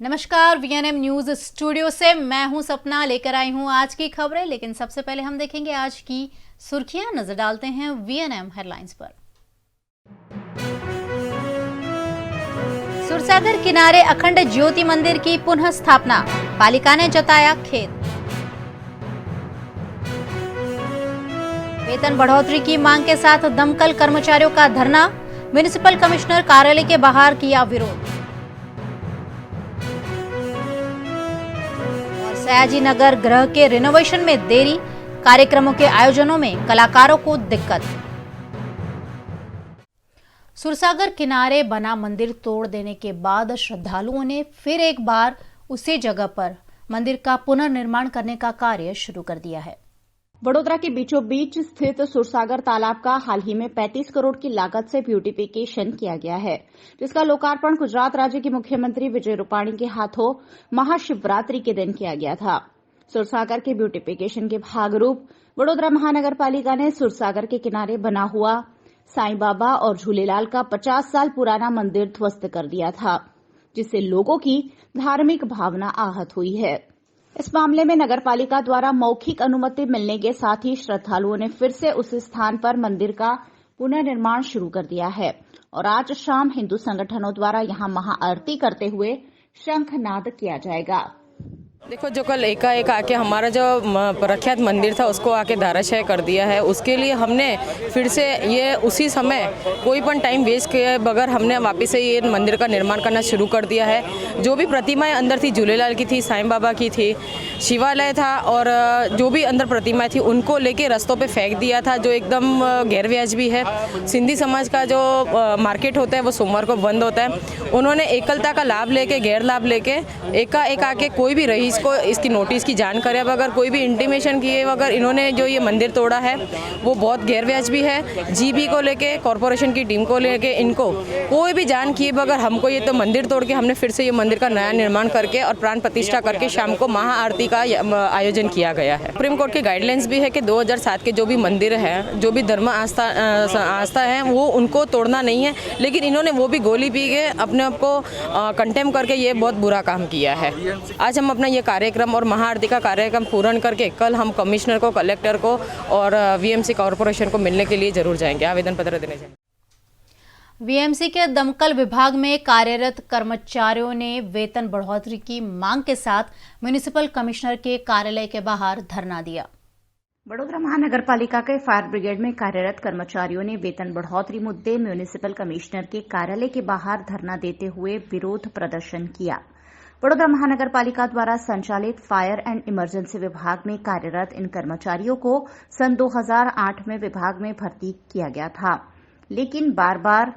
नमस्कार, VNM news studio से मैं हूं सपना, लेकर आई हूं आज की खबरें। लेकिन सबसे पहले हम देखेंगे आज की सुर्खियां। नजर डालते हैं वीएनएम हेडलाइंस पर। सुरसागर किनारे अखंड ज्योति मंदिर की पुनः स्थापना, पालिका ने जताया खेद। वेतन बढ़ोतरी की मांग के साथ दमकल कर्मचारियों का धरना, म्युनिसिपल कमिश्नर कार्यालय के बाहर किया विरोध। सयाजी नगर गृह के रिनोवेशन में देरी, कार्यक्रमों के आयोजनों में कलाकारों को दिक्कत। सुरसागर किनारे बना मंदिर तोड़ देने के बाद श्रद्धालुओं ने फिर एक बार उसी जगह पर मंदिर का पुनर्निर्माण करने का कार्य शुरू कर दिया है। वडोदरा के बीचों बीच स्थित सुरसागर तालाब का हाल ही में 35 करोड़ की लागत से ब्यूटिफिकेशन किया गया है, जिसका लोकार्पण गुजरात राज्य के मुख्यमंत्री विजय रूपाणी के हाथों महाशिवरात्रि के दिन किया गया था। सुरसागर के ब्यूटिफिकेशन के भागरूप वडोदरा महानगर पालिका ने सुरसागर के किनारे बना हुआ साईं बाबा और झूलेलाल का 50 साल पुराना मंदिर ध्वस्त कर दिया था, जिससे लोगों की धार्मिक भावना आहत हुई है। इस मामले में नगरपालिका द्वारा मौखिक अनुमति मिलने के साथ ही श्रद्धालुओं ने फिर से उस स्थान पर मंदिर का पुनर्निर्माण शुरू कर दिया है और आज शाम हिंदू संगठनों द्वारा यहां महाआरती करते हुए शंखनाद किया जाएगा। देखो, जो कल एकाएक आके हमारा जो प्रख्यात मंदिर था उसको आके धाराशायी कर दिया है, उसके लिए हमने फिर से ये उसी समय कोई पण टाइम वेस्ट किए बगैर हमने वापस से ये मंदिर का निर्माण करना शुरू कर दिया है। जो भी प्रतिमाएं अंदर थी, झूलेलाल की थी, साईं बाबा की थी, शिवालय था और जो भी अंदर प्रतिमाएं थी उनको लेके रस्तों पे फेंक दिया था, जो एकदम गैरवाजिबी है। सिंधी समाज का जो मार्केट होता है वो सोमवार को बंद होता है। उन्होंने एकलता का लाभ लेके, गैर लाभ लेके एकाएक आके कोई भी रईस को इसकी नोटिस की जान करे बगैर, कोई भी इंटीमेशन किए बगैर इन्होंने जो ये मंदिर तोड़ा है वो बहुत गैरवाजिबी है। जीबी को लेके, कॉरपोरेशन की टीम को लेके, इनको कोई भी जान किए बगैर हमको ये तो मंदिर तोड़ के हमने फिर से ये मंदिर का नया निर्माण करके और प्राण प्रतिष्ठा करके शाम को महाआरती का आयोजन किया गया है। सुप्रीम कोर्ट की गाइडलाइंस भी है कि 2007 के जो भी मंदिर है, जो भी धर्म आस्था है वो उनको तोड़ना नहीं है, लेकिन इन्होंने वो भी गोली पी के अपने आप को कंटेम करके ये बहुत बुरा काम किया है। आज हम अपना ये कार्यक्रम और महाआरती का कार्यक्रम पूर्ण करके कल हम कमिश्नर को, कलेक्टर को और वीएमसी कॉरपोरेशन को मिलने के लिए जरूर जाएंगे, आवेदन पत्र देने जाएंगे। वीएमसी के दमकल विभाग में कार्यरत कर्मचारियों ने वेतन बढ़ोतरी की मांग के साथ म्युनिसिपल कमिश्नर के कार्यालय के बाहर धरना दिया। वडोदरा महानगर पालिका के फायर ब्रिगेड में कार्यरत कर्मचारियों ने वेतन बढ़ोतरी मुद्दे म्युनिसिपल कमिश्नर के कार्यालय के बाहर धरना देते हुए विरोध प्रदर्शन किया। वडोदरा महानगर पालिका द्वारा संचालित फायर एंड इमरजेंसी विभाग में कार्यरत इन कर्मचारियों को सन 2008 में विभाग में भर्ती किया गया था, लेकिन बार बार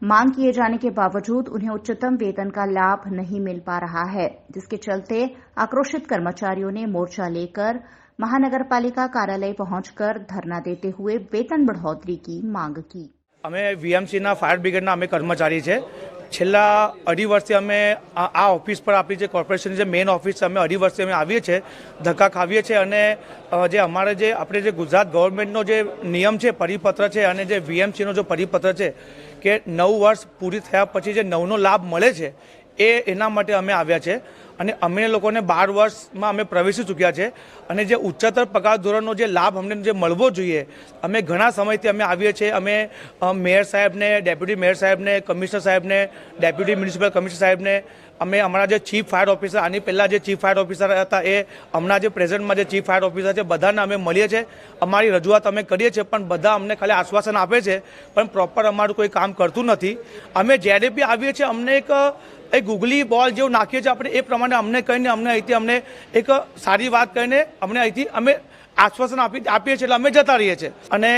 मांग किए जाने के बावजूद उन्हें उच्चतम वेतन का लाभ नहीं मिल पा रहा है, जिसके चलते आक्रोशित कर्मचारियों ने मोर्चा लेकर महानगर पालिका कार्यालय पहुंचकर धरना देते हुए वेतन बढ़ोतरी की मांग की। અમે વીએમસીના ફાયર બ્રિગેડના અમે કર્મચારી છે। છેલ્લા 2.5 વર્ષથી અમે આ ઓફિસ પર આપણી જે કોર્પોરેશનની જે મેઇન ઓફિસ છે અમે 2.5 વર્ષથી અમે આવીએ છીએ, ધક્કા ખાવીએ છીએ અને જે અમારે જે આપણે જે ગુજરાત ગવર્મેન્ટનો જે નિયમ છે, પરિપત્ર છે અને જે વીએમસીનો જો પરિપત્ર છે કે 9 વર્ષ પૂરી થયા પછી જે 9નો લાભ મળે છે એના માટે અમે આવ્યા છે અને અમે લોકોને 12 વર્ષમાં અમે પ્રવેશી ચૂક્યા છે અને જે ઉચ્ચતર પગાર ધોરણનો જે લાભ અમને જે મળવો જોઈએ અમે ઘણા સમયથી અમે આવીએ છીએ। અમે મેયર સાહેબને, ડેપ્યુટી મેયર સાહેબને, કમિશનર સાહેબને, ડેપ્યુટી મ્યુનિસિપલ કમિશનર સાહેબને, અમે અમારા જે ચીફ ફાયર ઓફિસર, આની પહેલાં જે ચીફ ફાયર ઓફિસર હતા એ હમણાં જે પ્રેઝન્ટમાં જે ચીફ ફાયર ઓફિસર છે બધાને અમે મળીએ છીએ, અમારી રજૂઆત અમે કરીએ છીએ, પણ બધા અમને ખાલી આશ્વાસન આપે છે પણ પ્રોપર અમારું કોઈ કામ કરતું નથી। અમે જ્યારે બી આવીએ છીએ અમને એક ગૂગલી બોલ જેવું નાખીએ છીએ આપણે, એ પ્રમાણે અમને કહીને અમને અહીંથી અમને એક સારી વાત કહીને અમને અહીંથી અમે આશ્વાસન આપીએ છીએ એટલે અમે જતા રહીએ છીએ। અને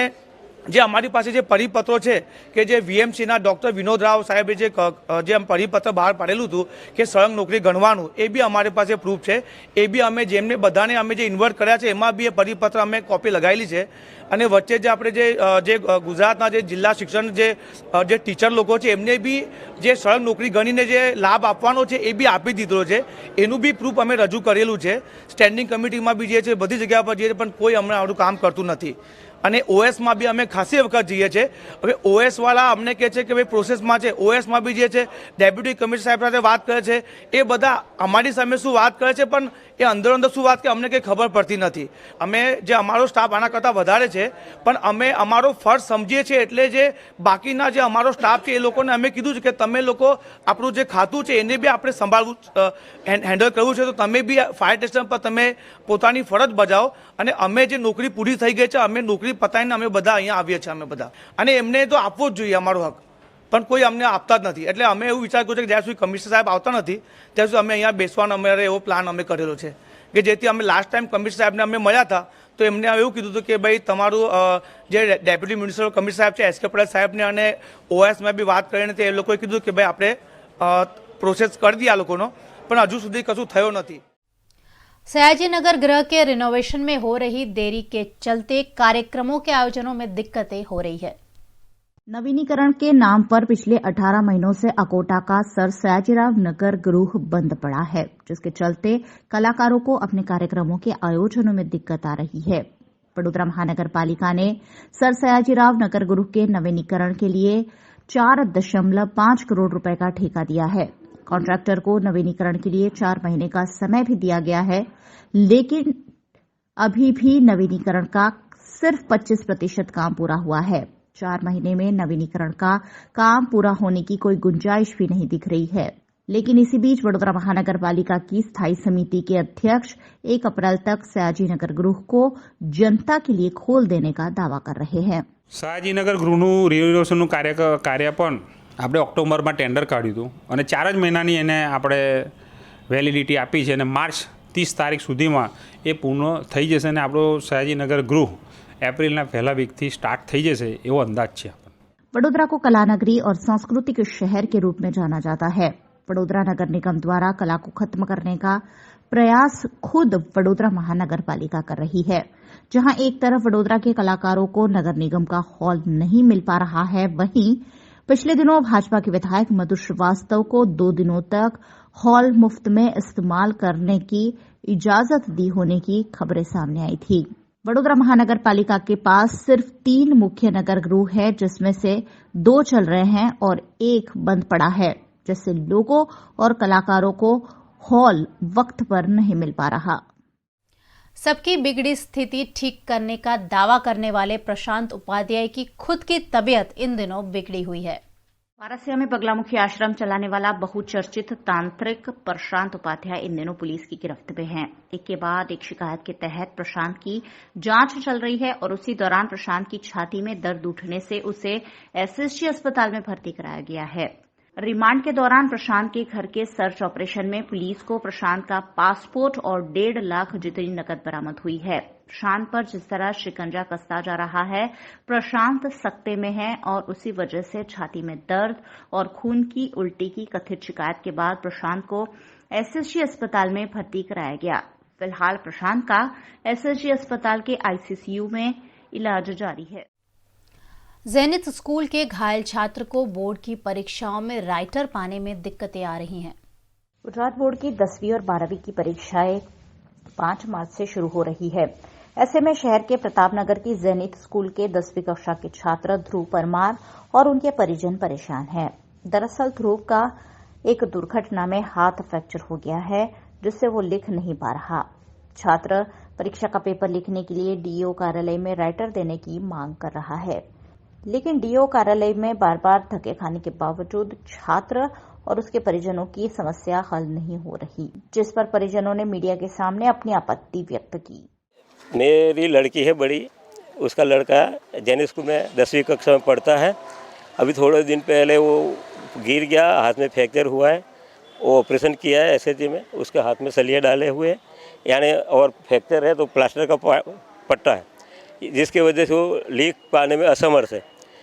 જે અમારી પાસે જે પરિપત્રો છે કે જે વીએમસીના ડૉક્ટર વિનોદ રાવ સાહેબે જે પરિપત્ર બહાર પાડેલું હતું કે સળંગ નોકરી ગણવાનું, એ બી અમારી પાસે પ્રૂફ છે। એ બી અમે જેમને બધાને અમે જે ઇન્વર્ટ કર્યા છે એમાં બી એ પરિપત્ર અમે કોપી લગાવેલી છે। અને વચ્ચે જે આપણે જે ગુજરાતના જે જિલ્લા શિક્ષણ જે ટીચર લોકો છે એમને બી જે સળંગ નોકરી ગણીને જે લાભ આપવાનો છે એ બી આપી દીધો છે, એનું બી પ્રૂફ અમે રજૂ કરેલું છે। સ્ટેન્ડિંગ કમિટીમાં બી જે છે બધી જગ્યા પર જે પણ કોઈ અમને આવડું કામ કરતું નથી। અને ઓએસમાં બી અમે ખાસી વખત જઈએ છીએ. હવે ઓએસવાળા અમને કહે છે કે ભાઈ પ્રોસેસમાં છે, ઓએસમાં બી જે છે ડેપ્યુટી કમિશનર સાહેબ સાથે વાત કરે છે, એ બધા અમારી સામે શું વાત કરે છે પણ એ અંદર અંદર શું વાત કે અમને કંઈ ખબર પડતી નથી. અમે જે અમારો સ્ટાફ આના કરતાં વધારે છે પણ અમે અમારો ફર્જ સમજીએ છીએ, એટલે જે બાકીના જે અમારો સ્ટાફ છે એ લોકોને અમે કીધું છે કે તમે લોકો આપણું જે ખાતું છે એને બી આપણે સંભાળવું, હેન્ડલ કરવું છે, તો તમે બી ફાયર સ્ટેશન પર તમે પોતાની ફરજ બજાવો. અને અમે જે નોકરી પૂરી થઈ ગઈ છે, અમે નોકરી પતાવીને અમે બધા અહીંયા આવીએ છીએ અમે બધા, અને એમને તો આપવો જ જોઈએ અમારો હક, પણ કોઈ અમને આપતા જ નથી. એટલે અમે એવું વિચાર કર્યું છે કે જ્યાં સુધી કમિશનર સાહેબ આવતા નથી ત્યાં સુધી અમે અહીંયા બેસવાનો અમારે એવો પ્લાન અમે કરેલો છે કે જેથી અમે લાસ્ટ ટાઈમ કમિશનર સાહેબને અમે મળ્યા હતા તો એમને એવું કીધું હતું કે ભાઈ તમારું જે ડેપ્યુટી મ્યુનિસિપલ કમિશનર સાહેબ છે એસકે પટેલ સાહેબને અને ઓએસમાં બી વાત કરીને તે એ લોકોએ કીધું કે ભાઈ આપણે પ્રોસેસ કરી દઈએ આ લોકોનો, પણ હજુ સુધી કશું થયો નથી. सयाजीनगर गृह के रिनोवेशन में हो रही देरी के चलते कार्यक्रमों के आयोजनों में दिक्कतें हो रही है. नवीनीकरण के नाम पर पिछले 18 महीनों से अकोटा का सर सयाजीराव नगर गृह बंद पड़ा है, जिसके चलते कलाकारों को अपने कार्यक्रमों के आयोजनों में दिक्कत आ रही है. वडोदरा महानगर पालिका ने सर सयाजीराव नगर गृह के नवीनीकरण के लिए 4.5 करोड़ रुपए का ठेका दिया है. कॉन्ट्रैक्टर को नवीनीकरण के लिए 4 महीने का समय भी दिया गया है, लेकिन अभी भी नवीनीकरण का सिर्फ 25% काम पूरा हुआ है. 4 महीने में नवीनीकरण का काम पूरा होने की कोई गुंजाइश भी नहीं दिख रही है. लेकिन इसी बीच वडोदरा महानगर पालिका की स्थायी समिति के अध्यक्ष 1 अप्रैल तक सयाजीनगर गृह को जनता के लिए खोल देने का दावा कर रहे हैं. સયાજીનગર ગૃહનું રિનોવેશનનું કાર્ય પણ આપણે ઓક્ટોબરમાં ટેન્ડર કાઢ્યું હતું અને 4 જ મહિનાની એને આપણે વેલિડિટી આપી છે અને માર્ચ 30 તારીખ સુધીમાં એ પૂર્ણ થઈ જશે અને આપણો સયાજીનગર ગૃહ એપ્રિલના પહેલા વીકથી સ્ટાર્ટ થઈ જશે એવો અંદાજ છે. वडोदरा को कला नगरी और सांस्कृतिक शहर के रूप में जाना जाता है. वडोदरा नगर निगम द्वारा कला को खत्म करने का प्रयास खुद वडोदरा महानगर पालिका कर रही है. जहां एक तरफ वडोदरा के कलाकारों को नगर निगम का हॉल नहीं मिल पा रहा है, वहीं पिछले दिनों भाजपा के विधायक मधु श्रीवास्तव को 2 दिनों तक हॉल मुफ्त में इस्तेमाल करने की इजाजत दी होने की खबरें सामने आई थी. वडोदरा महानगर पालिका के पास सिर्फ 3 मुख्य नगर गृह है, जिसमें से 2 चल रहे हैं और 1 बंद पड़ा है, जिससे लोगों और कलाकारों को हॉल वक्त पर नहीं मिल पा रहा. सबकी बिगड़ी स्थिति ठीक करने का दावा करने वाले प्रशांत उपाध्याय की खुद की तबीयत इन दिनों बिगड़ी हुई है. वारासिया में बगलामुखी आश्रम चलाने वाला बहुचर्चित तांत्रिक प्रशांत उपाध्याय इन दिनों पुलिस की गिरफ्त में हैं. एक के बाद एक शिकायत के तहत प्रशांत की जांच चल रही है और उसी दौरान प्रशांत की छाती में दर्द उठने से उसे एसएसजी अस्पताल में भर्ती कराया गया है. रिमांड के दौरान प्रशांत के घर के सर्च ऑपरेशन में पुलिस को प्रशांत का पासपोर्ट और 1.5 लाख जितनी नकद बरामद हुई है. प्रशांत पर जिस तरह शिकंजा कसता जा रहा है, प्रशांत सकते में है और उसी वजह से छाती में दर्द और खून की उल्टी की कथित शिकायत के बाद प्रशांत को एसएसजी अस्पताल में भर्ती कराया गया. फिलहाल प्रशांत का एसएसजी अस्पताल के आईसीयू में इलाज जारी है. ज़ेनिथ स्कूल के घायल छात्र को बोर्ड की परीक्षाओं में राइटर पाने में दिक्कतें आ रही हैं. गुजरात बोर्ड की 10वीं और 12वीं की परीक्षाएं 5 मार्च से शुरू हो रही है. ऐसे में शहर के प्रतापनगर की ज़ेनिथ स्कूल के 10वीं कक्षा के छात्र ध्रुव परमार और उनके परिजन परेशान हैं. दरअसल ध्रुव का एक दुर्घटना में हाथ फ्रैक्चर हो गया है, जिससे वो लिख नहीं पा रहा. छात्र परीक्षा का पेपर लिखने के लिए डीईओ कार्यालय में राइटर देने की मांग कर रहा है, लेकिन डीईओ कार्यालय में बार बार धक्के खाने के बावजूद छात्र और उसके परिजनों की समस्या हल नहीं हो रही, जिस पर परिजनों ने मीडिया के सामने अपनी आपत्ति व्यक्त की. मेरी लड़की है बड़ी, उसका लड़का जैनिक स्कूल में 10वीं कक्षा में पढ़ता है. अभी थोड़े दिन पहले वो गिर गया, हाथ में फ्रैक्चर हुआ है. वो ऑपरेशन किया है एसएसजी में, उसके हाथ में सलिया डाले हुए हैं, यानी और फ्रैक्चर है तो प्लास्टर का पट्टा है, जिसकी वजह से वो लिख पाने में असमर्थ है.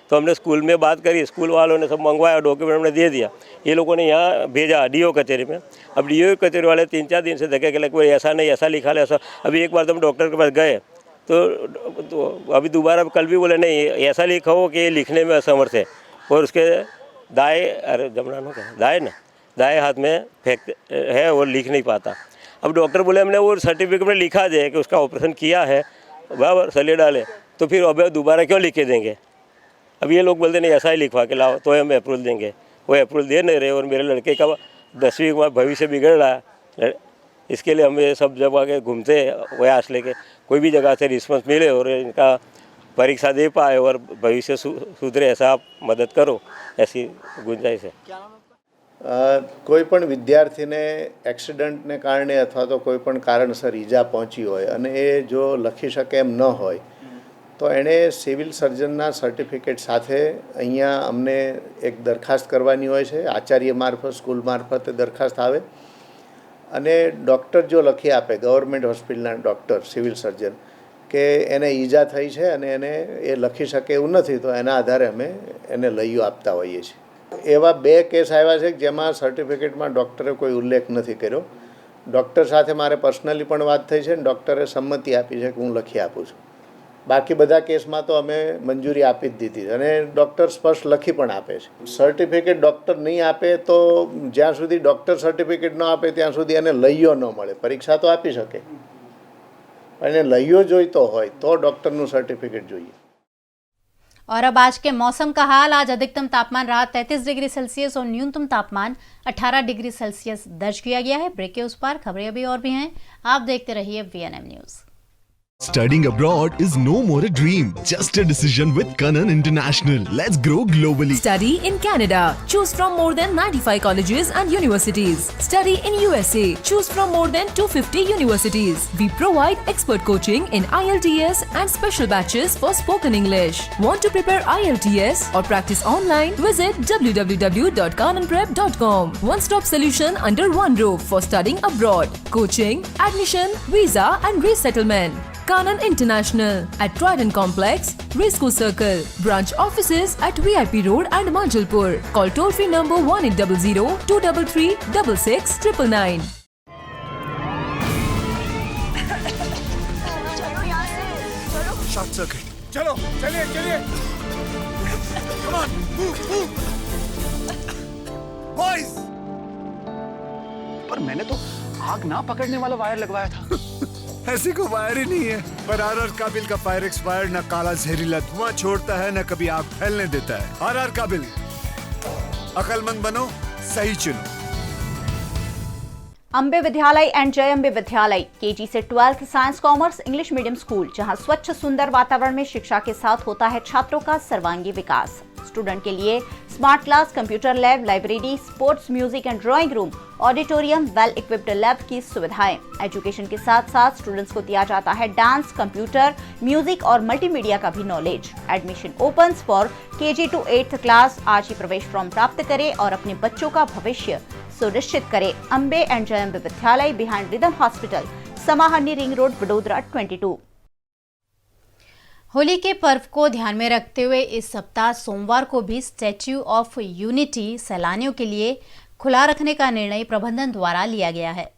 तो हमने स्कूल में बात करी, स्कूल वालों ने सब मंगवाया, डॉक्यूमेंट हमने दे दिया. ये लोगों ने यहाँ भेजा डीओ कचहरी में. अब डीओ कचहरी वाले 3-4 दिन से धक्के के लगे, कोई ऐसा नहीं, ऐसा लिखा है ऐसा. अभी एक बार तो हम डॉक्टर के पास गए तो अभी दोबारा कल भी बोले नहीं ऐसा लिखा हो कि ये लिखने में असमर्थ है और उसके दाएँ हाथ में फ्रैक्चर है और लिख नहीं पाता. अब डॉक्टर बोले हमने वो सर्टिफिकेट में लिखा जाए कि उसका ऑपरेशन किया है, बराबर सलिए डाले, तो फिर अब दोबारा क्यों लिख के देंगे। अब ये लोग बोलते नहीं ऐसा ही लिखवा के लाओ तो हम अप्रूवल देंगे, वो अप्रूवल दे नहीं रहे और मेरे लड़के का 10वीं में भविष्य बिगड़ रहा है। इसके लिए हम ये सब जगह के घूमते प्रयास लेके कोई भी जगह से रिस्पॉन्स मिले और इनका परीक्षा दे पाए और भविष्य सुधरे, ऐसा आप मदद करो, ऐसी गुंजाइश है। કોઈ પણ વિદ્યાર્થીને એક્સિડન્ટને કારણે અથવા તો કોઈ પણ કારણસર ઈજા પહોંચી હોય અને એ જો લખી શકે એમ ન હોય તો એણે સિવિલ સર્જનના સર્ટિફિકેટ સાથે અહીંયા અમને એક દરખાસ્ત કરવાની હોય છે, આચાર્ય મારફત સ્કૂલ મારફતે દરખાસ્ત આવે અને ડૉક્ટર જો લખી આપે, ગવર્મેન્ટ હોસ્પિટલના ડૉક્ટર સિવિલ સર્જન, કે એને ઈજા થઈ છે અને એને એ લખી શકે એવું નથી તો એના આધારે અમે એને લઈઓ આપતા હોઈએ છીએ। એવા 2 કેસ આવ્યા છે જેમાં સર્ટિફિકેટમાં ડૉક્ટરે કોઈ ઉલ્લેખ નથી કર્યો। ડૉક્ટર સાથે મારે પર્સનલી પણ વાત થઈ છે અને ડૉક્ટરે સંમતિ આપી છે કે હું લખી આપું છું। બાકી બધા કેસમાં તો અમે મંજૂરી આપી જ દીધી અને ડૉક્ટર સ્પષ્ટ લખી પણ આપે છે। સર્ટિફિકેટ ડૉક્ટર નહીં આપે તો જ્યાં સુધી ડૉક્ટર સર્ટિફિકેટ ન આપે ત્યાં સુધી એને લઈઓ ન મળે। પરીક્ષા તો આપી શકે અને લઈઓ જોઈતો હોય તો ડૉક્ટરનું સર્ટિફિકેટ જોઈએ। और अब आज के मौसम का हाल। आज अधिकतम तापमान रहा 33 डिग्री सेल्सियस और न्यूनतम तापमान 18 डिग्री सेल्सियस दर्ज किया गया है। ब्रेक के उस पार खबरें अभी और भी हैं, आप देखते रहिए VNM news. Studying abroad is no more a dream, just a decision with Kanan International. Let's grow globally. Study in Canada. Choose from more than 95 colleges and universities. Study in USA. Choose from more than 250 universities. We provide expert coaching in IELTS and special batches for spoken English. Want to prepare IELTS or practice online? Visit www.kananprep.com. One-stop solution under one roof for studying abroad. Coaching, admission, visa and resettlement. Kanan International at Trident Complex, Racecourse Circle. Branch offices at VIP Road and Manjalpur. Call toll-free number 1800-233-6699. Short circuit. चलो चलिए चलिए, come on, move, move. Boys! पर मैंने तो आग ना पकड़ने वाला वायर लगवाया था। ऐसी कोई वायर ही नहीं है। पर आर काबिल का फायर एक्सपायर्ड न काला जहरीला धुआं छोड़ता है न कभी आग फैलने देता है। आर काबिल, अकलमंद बनो, सही चुनो। अंबे विद्यालय एंड जय अंबे विद्यालय केजी से 12th science commerce English medium school, जहां स्वच्छ सुंदर वातावरण में शिक्षा के साथ होता है छात्रों का सर्वांगीण विकास। स्टूडेंट के लिए smart class, computer lab, library, sports, music and drawing room, auditorium, well equipped lab की सुविधाएं। एजुकेशन के साथ साथ स्टूडेंट्स को दिया जाता है डांस, कंप्यूटर, म्यूजिक और मल्टीमीडिया का भी knowledge. Admission open for KG to 8th class. आज ही प्रवेश फॉर्म प्राप्त करें और अपने बच्चों का भविष्य सुनिश्चित करें। Ambe and Jai Ambe Vidyalaya, behind rhythm hospital, समाहरणी रिंग रोड, वडोदरा 22। होली के पर्व को ध्यान में रखते हुए इस सप्ताह सोमवार को भी स्टैच्यू ऑफ यूनिटी सैलानियों के लिए खुला रखने का निर्णय प्रबंधन द्वारा लिया गया है।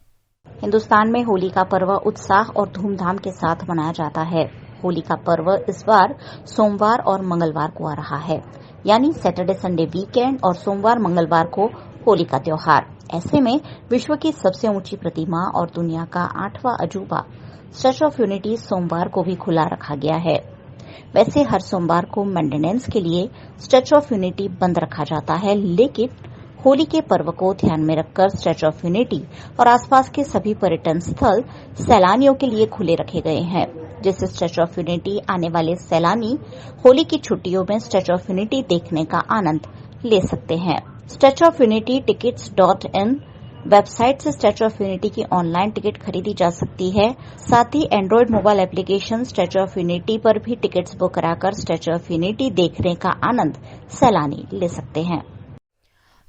हिंदुस्तान में होली का पर्व उत्साह और धूमधाम के साथ मनाया जाता है। होली का पर्व इस बार सोमवार और मंगलवार को आ रहा है, यानी सैटरडे संडे वीकेंड और सोमवार मंगलवार को होली का त्योहार। ऐसे में विश्व की सबसे ऊंची प्रतिमा और दुनिया का 8वां अजूबा स्टैच्यू ऑफ यूनिटी सोमवार को भी खुला रखा गया है। वैसे हर सोमवार को मेंटेनेंस के लिए स्टैच्यू ऑफ यूनिटी बंद रखा जाता है, लेकिन होली के पर्व को ध्यान में रखकर स्टैच्यू ऑफ यूनिटी और आसपास के सभी पर्यटन स्थल सैलानियों के लिए खुले रखे गए हैं, जिससे स्टैच्यू ऑफ यूनिटी आने वाले सैलानी होली की छुट्टियों में स्टैच्यू ऑफ यूनिटी देखने का आनंद ले सकते हैं। Statue of unity tickets.in website से स्टैच्यू ऑफ यूनिटी की ऑनलाइन टिकट खरीदी जा सकती है। साथ ही android mobile application statue of unity पर भी टिकट्स बुक कराकर स्टैच्यू ऑफ यूनिटी देखने का आनंद सैलानी ले सकते हैं।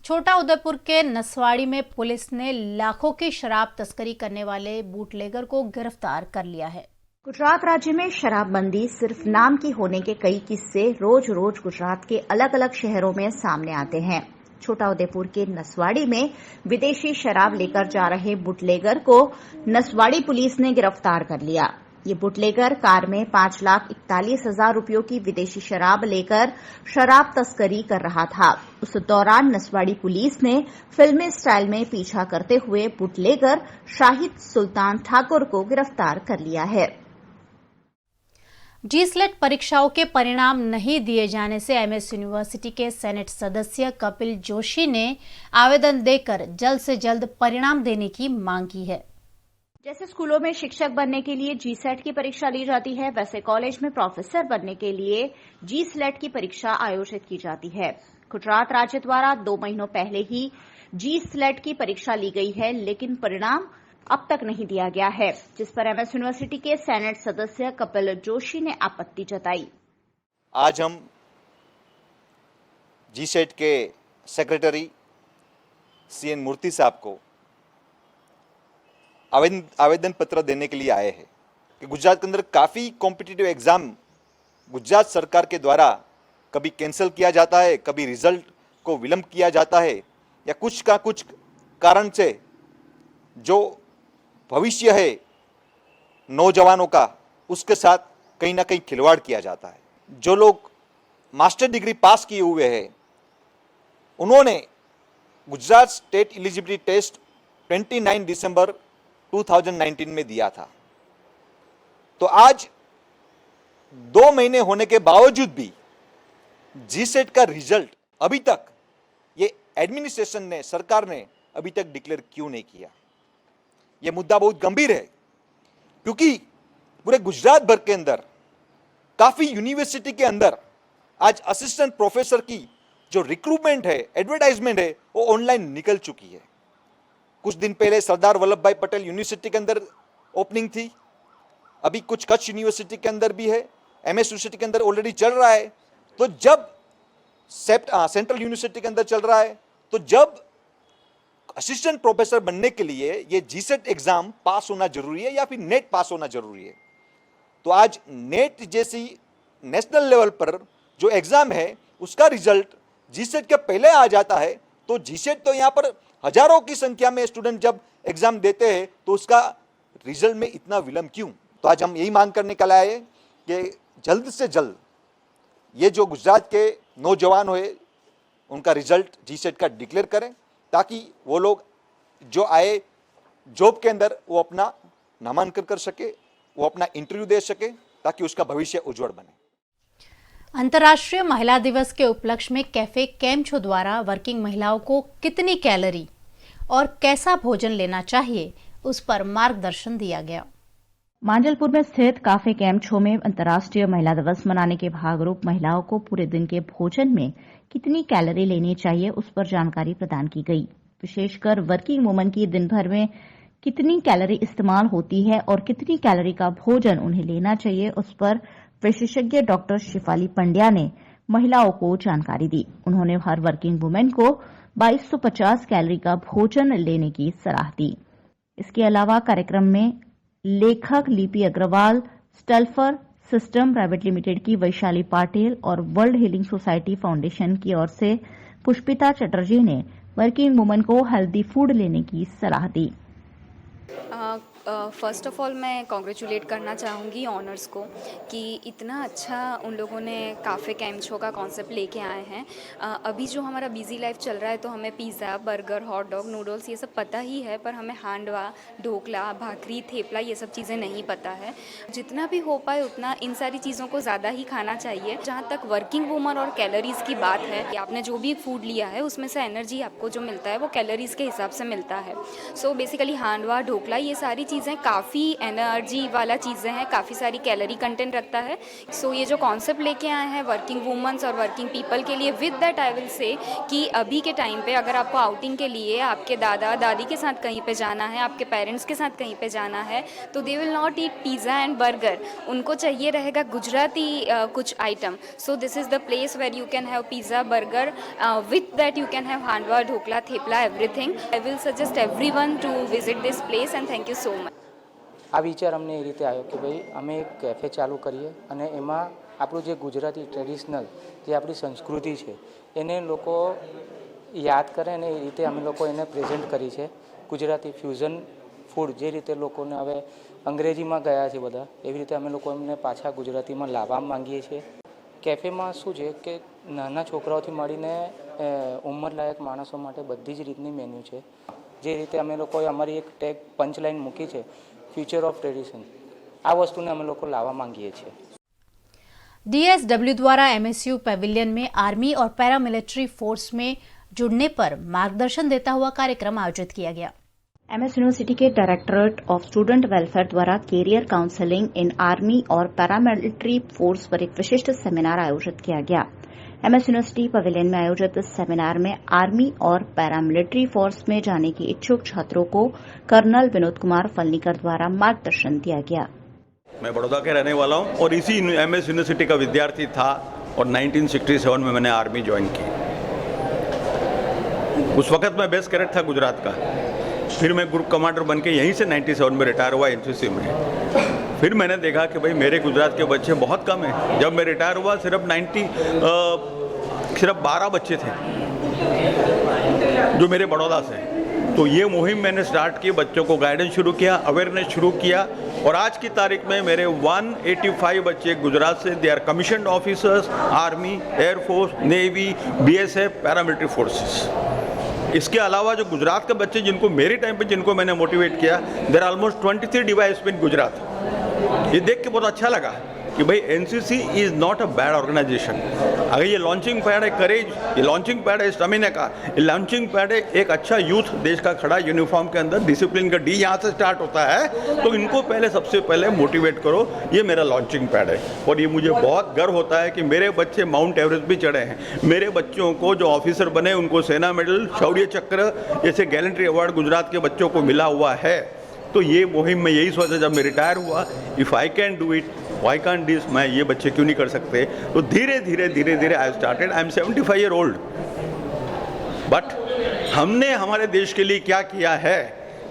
छोटा उदेपुर के नसवाड़ी में पुलिस ने लाखों की शराब तस्करी करने वाले बूटलेगर को गिरफ्तार कर लिया है। गुजरात राज्य में शराबबंदी सिर्फ नाम की होने के कई किस्से रोज रोज गुजरात के अलग अलग शहरों में सामने आते हैं। छोटा उदेपुर के नसवाड़ी में विदेशी शराब लेकर जा रहे बुटलेगर को नसवाड़ी पुलिस ने गिरफ्तार कर लिया। ये बुटलेगर कार में 5,41,000 रुपयों की विदेशी शराब लेकर शराब तस्करी कर रहा था। उस दौरान नसवाड़ी पुलिस ने फिल्मी स्टाइल में पीछा करते हुए बुटलेगर शाहिद सुल्तान ठाकुर को गिरफ्तार कर लिया है। जी-स्लेट परीक्षाओं के परिणाम नहीं दिए जाने से एमएस यूनिवर्सिटी के सेनेट सदस्य कपिल जोशी ने आवेदन देकर जल्द से जल्द परिणाम देने की मांग की है। जैसे स्कूलों में शिक्षक बनने के लिए जी-सेट की परीक्षा ली जाती है, वैसे कॉलेज में प्रोफेसर बनने के लिए जी-स्लेट की परीक्षा आयोजित की जाती है। गुजरात राज्य द्वारा 2 महीनों पहले ही जी-स्लेट की परीक्षा ली गई है, लेकिन परिणाम अब तक नहीं दिया गया है, जिस पर एमएस यूनिवर्सिटी के सेनेट सदस्य कपिल जोशी ने आपत्ति जताई। आज हम जी-सेट के सेक्रेटरी सीएन मूर्ति साहब को आवेदन पत्र देने के लिए आए हैं कि गुजरात के अंदर काफ़ी कॉम्पिटिटिव एग्ज़ाम गुजरात सरकार के द्वारा कभी कैंसिल किया जाता है, कभी रिजल्ट को विलंब किया जाता है, या कुछ का कुछ कारण से जो भविष्य है नौजवानों का उसके साथ कहीं ना कहीं खिलवाड़ किया जाता है। जो लोग मास्टर डिग्री पास किए हुए हैं उन्होंने गुजरात स्टेट एलिजिबिलिटी टेस्ट 29 दिसंबर 2019 में दिया था, तो आज 2 महीने होने के बावजूद भी जी-सेट का रिजल्ट अभी तक ये एडमिनिस्ट्रेशन ने, सरकार ने अभी तक डिक्लेयर क्यों नहीं किया। ये मुद्दा बहुत गंभीर है, क्योंकि पूरे गुजरात भर के अंदर काफ़ी यूनिवर्सिटी के अंदर आज असिस्टेंट प्रोफेसर की जो रिक्रूटमेंट है, एडवर्टाइजमेंट है, वो ऑनलाइन निकल चुकी है। कुछ दिन पहले सरदार वल्लभ भाई पटेल यूनिवर्सिटी के अंदर ओपनिंग थी, अभी कुछ कच्छ यूनिवर्सिटी के अंदर भी है, एमएस यूनिवर्सिटी के अंदर ऑलरेडी चल रहा है। तो जब सेंट्रल यूनिवर्सिटी के अंदर चल रहा है, तो जब असिस्टेंट प्रोफेसर बनने के लिए ये जी-सेट एग्जाम पास होना जरूरी है या फिर नेट पास होना जरूरी है, तो आज नेट जैसी नेशनल लेवल पर जो एग्जाम है उसका रिजल्ट जी-सेट के पहले आ जाता है, तो जी-सेट तो यहाँ पर हजारों की संख्या में स्टूडेंट जब एग्जाम देते हैं तो उसका रिजल्ट में इतना विलंब क्यों। तो आज हम यही मांग करने के लिए आए कि जल्द से जल्द ये जो गुजरात के नौजवान हुए उनका रिजल्ट जी-सेट का डिक्लेयर करें, ताकि वो लोग जो आए जॉब के अंदर वो अपना नामांकन कर सके, वो अपना इंटरव्यू दे सके, ताकि उसका भविष्य उज्जवल बने। अंतर्राष्ट्रीय महिला दिवस के उपलक्ष्य में कैफे कैम्पछो द्वारा वर्किंग महिलाओं को कितनी कैलोरी और कैसा भोजन लेना चाहिए उस पर मार्गदर्शन दिया गया। मांजलपुर में स्थित काफे कैम्पछो में अंतर्राष्ट्रीय महिला दिवस मनाने के भागरूप महिलाओं को पूरे दिन के भोजन में कितनी कैलोरी लेनी चाहिए उस पर जानकारी प्रदान की गई। विशेषकर वर्किंग वुमन की दिन भर में कितनी कैलोरी इस्तेमाल होती है और कितनी कैलोरी का भोजन उन्हें लेना चाहिए उस पर विशेषज्ञ डॉक्टर शिफाली पंड्या ने महिलाओं को जानकारी दी। उन्होंने हर वर्किंग वुमेन को 2250 कैलोरी का भोजन लेने की सलाह दी। इसके अलावा कार्यक्रम में लेखक लिपि अग्रवाल, स्टल्फर सिस्टम प्राइवेट लिमिटेड की वैशाली पाटिल और वर्ल्ड हीलिंग सोसाइटी फाउंडेशन की ओर से पुष्पिता चटर्जी ने वर्किंग वुमन को हेल्दी फूड लेने की सलाह दी। फ़र्स्ट ऑफ़ ऑल मैं कॉन्ग्रेचुलेट करना चाहूँगी ऑनर्स को कि इतना अच्छा उन लोगों ने काफ़े कैम्पछो का कॉन्सेप्ट लेके आए हैं। अभी जो हमारा बिजी लाइफ चल रहा है तो हमें pizza, burger, hot dog, noodles ये सब पता ही है, पर हमें हांडवा, ढोकला, भाकरी, थेपला ये सब चीज़ें नहीं पता है। जितना भी हो पाए उतना इन सारी चीज़ों को ज़्यादा ही खाना चाहिए। जहाँ तक वर्किंग वूमन और कैलोरीज़ की बात है कि आपने जो भी फूड लिया है उसमें से एनर्जी आपको जो मिलता है वो कैलोरीज़ के हिसाब से मिलता है। सो बेसिकली हांडवा, ढोकला ये सारी चीज़ें काफ़ी एनर्जी वाला चीज़ें हैं, काफ़ी सारी कैलोरी कंटेंट रखता है। सो ये जो कॉन्सेप्ट लेके आए हैं वर्किंग वुमेन्स और वर्किंग पीपल के लिए, with that I will say कि अभी के टाइम पे अगर आपको आउटिंग के लिए आपके दादा दादी के साथ कहीं पे जाना है, आपके पेरेंट्स के साथ कहीं पे जाना है, तो they will not eat pizza and burger, उनको चाहिए रहेगा गुजराती कुछ item. So this is the place where you can have pizza, burger, with that you can have handvo, dhokla, thepla, everything. I will suggest everyone to visit this place and thank you so much. આ વિચાર અમને એ રીતે આવ્યો કે ભાઈ અમે એક cafe ચાલુ કરીએ અને એમાં આપણું જે ગુજરાતી ટ્રેડિશનલ જે આપણી સંસ્કૃતિ છે એને લોકો યાદ કરે અને એ રીતે અમે લોકો એને પ્રેઝન્ટ કરી છે। ગુજરાતી ફ્યુઝન ફૂડ જે રીતે લોકોને હવે અંગ્રેજીમાં ગયા છે બધા, એવી રીતે અમે લોકો એમને પાછા ગુજરાતીમાં લાવવા માંગીએ છીએ। કેફેમાં શું છે કે નાના છોકરાઓથી મળીને ઉંમરલાયક માણસો માટે બધી જ રીતની મેન્યુ છે। જે રીતે અમે લોકોએ અમારી એક ટેગ પંચલાઇન મૂકી છે, ફ્યુચર ઓફ ટ્રેડિશન, આ વસ્તુને અમે લોકો લાવવા માંગીએ છીએ। DSW द्वारा MSU पैविलियन में आर्मी और पैरामिलिट्री फोर्स में जुड़ने पर मार्गदर्शन देता हुआ कार्यक्रम आयोजित किया गया। MS यूनिवर्सिटी के डायरेक्टरेट ऑफ स्टूडेंट वेलफेयर द्वारा कैरियर काउंसलिंग इन आर्मी और पैरामिलिट्री फोर्स पर एक विशिष्ट सेमिनार आयोजित किया गया। MS यूनिवर्सिटी पवेलियन में आयोजित इस सेमिनार में आर्मी और पैरामिलिट्री फोर्स में जाने की इच्छुक छात्रों को कर्नल विनोद कुमार फलनीकर द्वारा मार्गदर्शन दिया गया। मैं बड़ौदा के रहने वाला हूं और इसी MS यूनिवर्सिटी का विद्यार्थी था और 1967 में मैंने आर्मी ज्वाइन की। उस वक्त मैं बेस कैडेट था गुजरात का। फिर मैं ग्रुप कमांडर बन के यहीं से 97 में रिटायर हुआ NCC में। फिर मैंने देखा कि भाई मेरे गुजरात के बच्चे बहुत कम हैं। जब मैं रिटायर हुआ सिर्फ 12 बच्चे थे जो मेरे बड़ौदा से। तो ये मुहिम मैंने स्टार्ट की, बच्चों को गाइडेंस शुरू किया, अवेयरनेस शुरू किया और आज की तारीख में मेरे 185 बच्चे गुजरात से, they are commissioned officers, army, air force, navy, BSF, paramilitary forces. इसके अलावा जो गुजरात के बच्चे जिनको मेरे टाइम पे जिनको मैंने मोटिवेट किया, there almost 23 device in Gujarat. ये देख के बहुत अच्छा लगा कि भाई NCC is not a bad organization. अगर ये लॉन्चिंग पैड है करेज, ये लॉन्चिंग पैड है स्टेमिना का, ये लॉन्चिंग पैड है एक अच्छा यूथ देश का खड़ा यूनिफॉर्म के अंदर, डिसिप्लिन का D यहाँ से स्टार्ट होता है। तो इनको पहले सबसे पहले मोटिवेट करो, ये मेरा लॉन्चिंग पैड है। और ये मुझे बहुत गर्व होता है कि मेरे बच्चे माउंट एवरेस्ट भी चढ़े हैं। मेरे बच्चों को जो ऑफिसर बने उनको सेना मेडल, शौर्य चक्र जैसे गैलेंट्री अवार्ड गुजरात के बच्चों को मिला हुआ है। तो ये मुहिम में यही सोचा जब मैं रिटायर हुआ, if I can do it why can't this, मैं ये बच्चे क्यों नहीं कर सकते। तो धीरे धीरे I started. I am 75 year old, but हमने हमारे देश के लिए क्या किया है,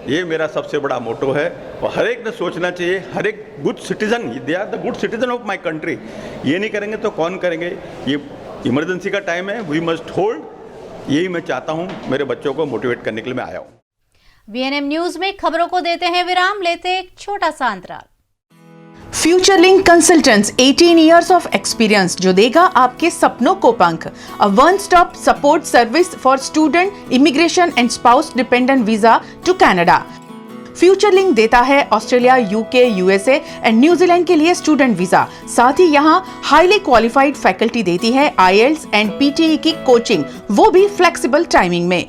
ये मेरा सबसे बड़ा मोटो है। और हर एक ने सोचना चाहिए, हर एक good citizen, they are the good citizen of my country. ये नहीं करेंगे तो कौन करेंगे। ये इमरजेंसी का टाइम है, वी मस्ट होल्ड। यही मैं चाहता हूँ, मेरे बच्चों को मोटिवेट करने के लिए मैं आया हूँ। VNM न्यूज में खबरों को देते हैं विराम, लेते एक छोटा सा अंतराल। Futurelink consultants 18 years of experience जो देगा आपके सपनों को पंख। A one stop support service for student, immigration and spouse dependent visa to Canada. Futurelink देता है Australia, UK, USA and New Zealand के लिए स्टूडेंट वीजा। साथ ही यहाँ हाईली क्वालिफाइड फैकल्टी देती है IELTS एंड PTE की कोचिंग, वो भी फ्लेक्सिबल टाइमिंग में।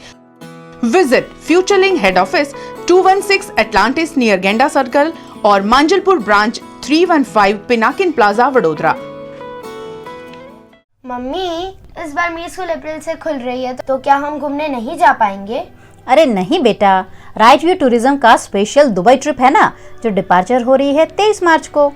Visit Futurelink head office 216 Atlantis near Genda circle और Manjalpur branch 315 Pinakin plaza Vadodara. Mummy, इस बार मेरी स्कूल अप्रैल से खुल रही है, तो क्या हम घूमने नहीं जा पाएंगे? अरे नहीं बेटा, राइट व्यू टूरिज्म का स्पेशल दुबई ट्रिप है ना, जो डिपार्चर हो रही है 23 मार्च को।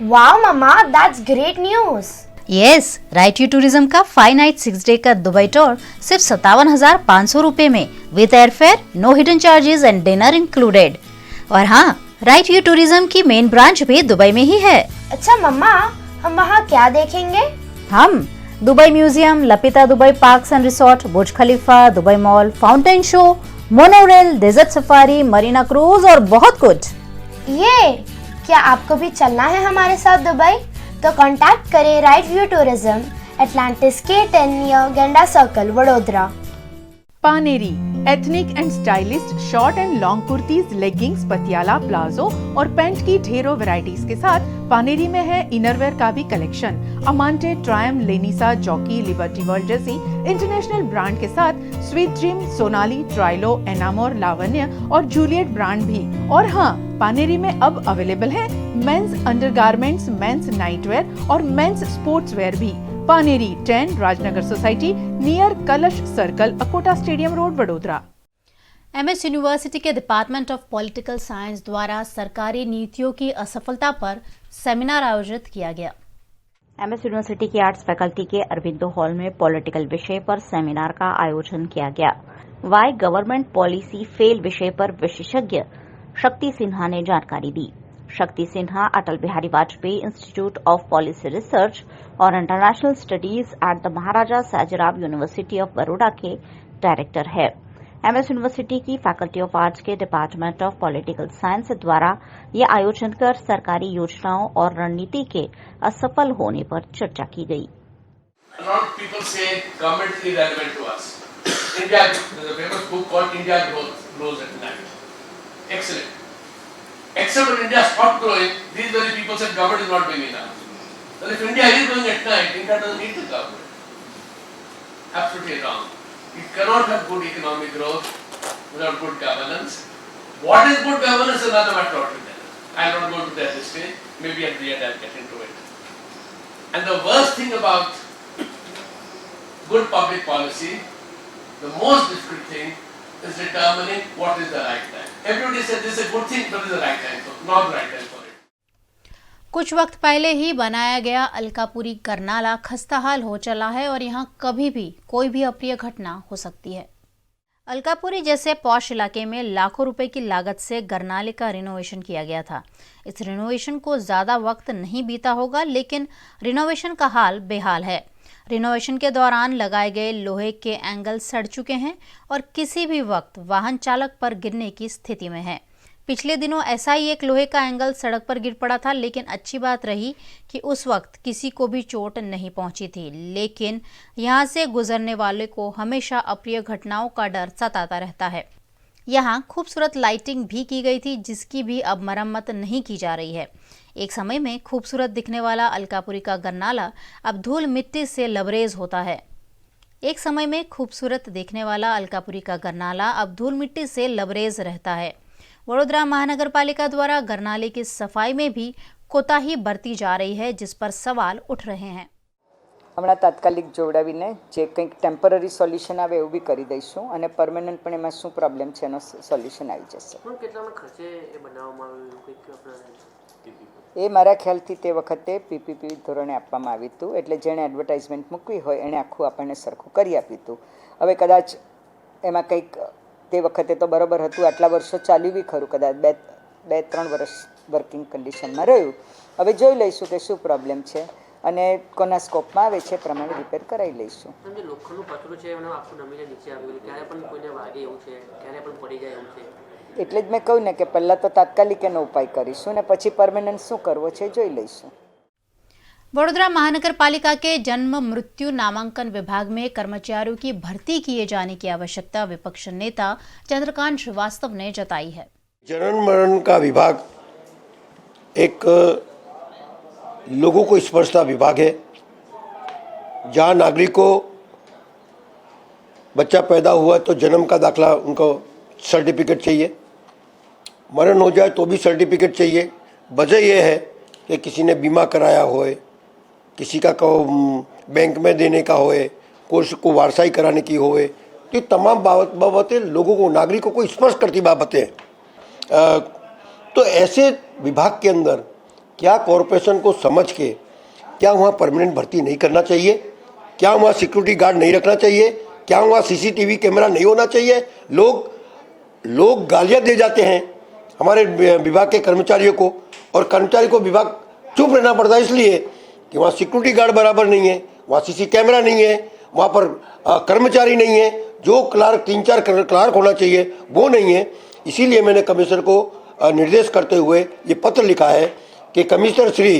Wow mama, that's great news. Yes, right view tourism का 5 नाइट 6 डे का दुबई टूर सिर्फ 57,500 रुपए में, with airfare, no hidden charges and dinner included. और हाँ, राइट व्यू टूरिज्म की मेन ब्रांच भी दुबई में ही है। अच्छा मम्मा, हम वहाँ क्या देखेंगे? हम Dubai museum, Lapita Dubai parks and resort, Burj Khalifa, Dubai mall, fountain show, monorail, desert safari, marina cruise और बहुत कुछ। ये क्या आपको भी चलना है हमारे साथ दुबई? तो कांटेक्ट करें right view tourism, Atlantis K10 near Genda circle, Vadodara. Paneri ethnic and stylist short and long kurtis, leggings, Patiala, palazzo और पैंट की ढेरों वैरायटीज के साथ पानेरी में है इनरवेयर का भी कलेक्शन। अमांटे, ट्रायम, लेनिसा, जॉकी, लिबर्टी वर्ल्ड जैसी इंटरनेशनल ब्रांड के साथ स्वीट ड्रीम, सोनाली, ट्राइलो, एनामोर, लावण्य और जूलियट ब्रांड भी। और हाँ, पानेरी में अब अवेलेबल है मेंस अंडरगारमेंट्स, मेंस नाइटवेयर और मेंस स्पोर्ट्सवेयर भी। पानेरी 10 राजनगर सोसाइटी नियर कलश circle, Akota stadium road, Vadodara. MS university के डिपार्टमेंट ऑफ पॉलिटिकल साइंस द्वारा सरकारी नीतियों की असफलता पर सेमिनार आयोजित किया गया। MS यूनिवर्सिटी की आर्ट्स फैकल्टी के अरबिंदो हॉल में पॉलिटिकल विषय पर सेमिनार का आयोजन किया गया। वाई गवर्नमेंट पॉलिसी फेल विषय पर विशेषज्ञ शक्ति सिन्हा ने जानकारी दी। Shakti Sinha Atal Bihari Vajpayee institute of policy research और international studies at the Maharaja Sayajirao university of Baroda के डायरेक्टर है। MS यूनिवर्सिटी की फैकल्टी ऑफ आर्ट्स के डिपार्टमेंट ऑफ पॉलिटिकल साइंस द्वारा ये आयोजन कर सरकारी योजनाओं और रणनीति के असफल होने पर चर्चा की गई। Except when India stopped growing, these very people said government is not doing enough. Well, if India is going at night, India doesn't need the government. Absolutely wrong. You cannot have good economic growth without good governance. What is good governance is another matter altogether. I'll not go into that this stage. Maybe at the end I'll get into it. And the worst thing about good public policy, the most difficult thing, is determining what is the right time. Everybody said this is a good thing, but this is the right time, so not the right time for it. कुछ वक्त पहले ही बनाया गया अलकापुरी करनाला खस्ताहाल हो चला है और यहाँ कभी भी कोई भी अप्रिय घटना हो सकती है। अलकापुरी जैसे पॉश इलाके में लाखों रुपए की लागत से गरनाले का रिनोवेशन किया गया था। इस रिनोवेशन को ज़्यादा वक्त नहीं बीता होगा, लेकिन रिनोवेशन का हाल बेहाल है। रिनोवेशन के दौरान लगाए गए लोहे के एंगल सड़ चुके हैं और किसी भी वक्त वाहन चालक पर गिरने की स्थिति में है। पिछले दिनों ऐसा ही एक लोहे का एंगल सड़क पर गिर पड़ा था, लेकिन अच्छी बात रही कि उस वक्त किसी को भी चोट नहीं पहुंची थी। लेकिन यहां से गुजरने वाले को हमेशा अप्रिय घटनाओं का डर सताता रहता है। यहां खूबसूरत लाइटिंग भी की गई थी, जिसकी भी अब मरम्मत नहीं की जा रही है। एक समय में खूबसूरत दिखने वाला अलकापुरी का गरनाला अब धूल मिट्टी से लबरेज होता है। एक समय में खूबसूरत देखने वाला अलकापुरी का गरनाला अब धूल मिट्टी से लबरेज रहता है। वडोदरा महानगर पालिका द्वारा गरनाले की सफाई में भी कोताही बरती जा रही है, जिस पर सवाल उठ रहे हैं। हमણાં તાત્કાલિક જોડાવીને જે કંઈક ટેમ્પરરી સોલ્યુશન આવે એવું બી કરી દઈશું અને પરમેનન્ટ પણ એમાં શું પ્રોબ્લેમ છે એનો સોલ્યુશન આવી જશે। એ મારા ખ્યાલથી તે વખતે પીપીપી ધોરણે આપવામાં આવ્યું હતું, એટલે જેણે એડવર્ટાઇઝમેન્ટ મૂકવી હોય એણે આખું આપણને સરખું કરી આપ્યું હતું। હવે કદાચ એમાં કંઈક તે વખતે તો બરાબર હતું, આટલા વર્ષો ચાલ્યું બી ખરું, કદાચ બે ત્રણ વર્ષ વર્કિંગ કન્ડિશનમાં રહ્યું। હવે જોઈ લઈશું કે શું પ્રોબ્લેમ છે અને કોના સ્કોપમાં આવે છે પ્રમાણે રિપેર કરાવી લઈશું। લોખંડનું પતરું છે એનો આખું નમીને નીચે આવ્યું, ક્યારે પણ કોઈને વાગે એવું છે, ક્યારે પણ પડી જાય એવું છે। એટલે જ મેં કહ્યું ને કે પહેલાં તો તાત્કાલિક એનો ઉપાય કરીશું ને પછી પરમેનન્ટ શું કરવો છે જોઈ લઈશું। वडोदरा महानगर पालिका के जन्म मृत्यु नामांकन विभाग में कर्मचारियों की भर्ती किए जाने की आवश्यकता विपक्ष नेता चंद्रकांत श्रीवास्तव ने जताई है। जनन मरण का विभाग एक लोगों को स्पर्शता विभाग है, जहाँ नागरिकों बच्चा पैदा हुआ तो जन्म का दाखला उनको सर्टिफिकेट चाहिए, मरण हो जाए तो भी सर्टिफिकेट चाहिए। वजह यह है कि किसी ने बीमा कराया होए, किसी का बैंक में देने का होए, कोई को वारसाई कराने की होए, तो तमाम बाबतें लोगों को नागरिकों को स्पर्श करती बाबतें। तो ऐसे विभाग के अंदर क्या कॉरपोरेशन को समझ के क्या वहाँ परमानेंट भर्ती नहीं करना चाहिए, क्या वहाँ सिक्योरिटी गार्ड नहीं रखना चाहिए, क्या वहाँ सीसीटीवी कैमरा नहीं होना चाहिए। लोग गालियाँ दे जाते हैं हमारे विभाग के कर्मचारियों को, और कर्मचारी को विभाग चुप रहना पड़ता है इसलिए कि वहाँ सिक्योरिटी गार्ड बराबर नहीं है, वहाँ सीसी कैमरा नहीं है, वहाँ पर कर्मचारी नहीं है, जो क्लार्क 3-4 क्लार्क होना चाहिए वो नहीं है। इसीलिए मैंने कमिश्नर को निर्देश करते हुए ये पत्र लिखा है कि कमिश्नर श्री,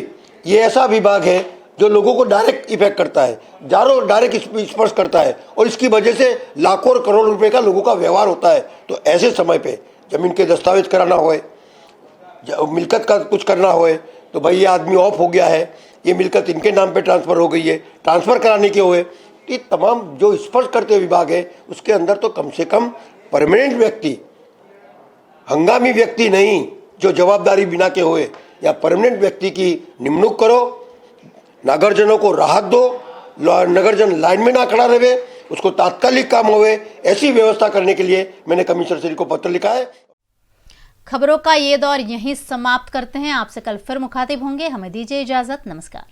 ये ऐसा विभाग है जो लोगों को डायरेक्ट इफेक्ट करता है, डायरेक्ट स्पर्श करता है, और इसकी वजह से लाखों और करोड़ों रुपए का लोगों का व्यवहार होता है। तो ऐसे समय पे जमीन के दस्तावेज कराना होए, मिल्कत का कुछ करना होए, तो भाई ये आदमी ऑफ हो गया है, ये मिल्कत इनके नाम पे ट्रांसफ़र हो गई है, ट्रांसफ़र कराने के हुए, ये तमाम जो स्पर्श करते विभाग है उसके अंदर तो कम से कम परमानेंट व्यक्ति, हंगामी व्यक्ति नहीं जो जवाबदारी बिना के हुए, या परमानेंट व्यक्ति की निमणूक करो, नगरजनों को राहत दो, नगरजन लाइन में ना खड़ा रहे, उसको तात्कालिक काम होवे, ऐसी व्यवस्था करने के लिए मैंने कमिश्नर श्री को पत्र लिखा है। खबरों का ये दौर यहीं समाप्त करते हैं। आपसे कल फिर मुखातिब होंगे। हमें दीजिए इजाजत। नमस्कार।